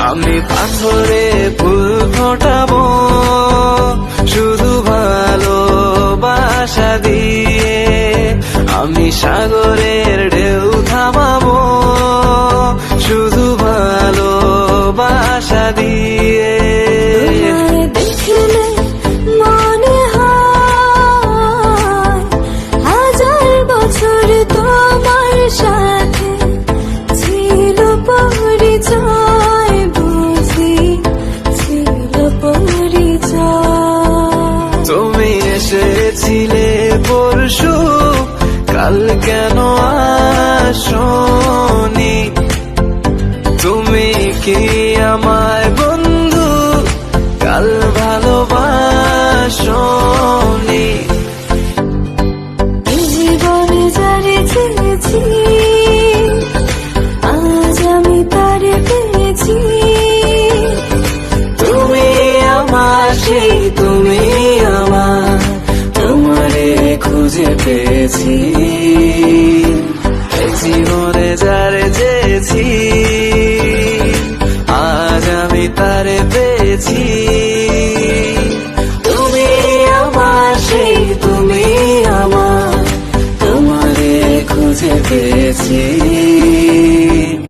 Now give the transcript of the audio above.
আমি পাথরে ফুল ফোটাবো শুধু ভালোবাসা দিয়ে, আমি সাগরের ঢেউ থামাবো শুধু ভালোবাসা দিয়ে। দেখলে মনে হয় হাজার বছর তোমার সাথে ছিল পরিচয়, বুঝি ছিল পরিচয়। তুমি এসেছিলে পরশু, কাল কেন আসোনি? তুমি কি আমায়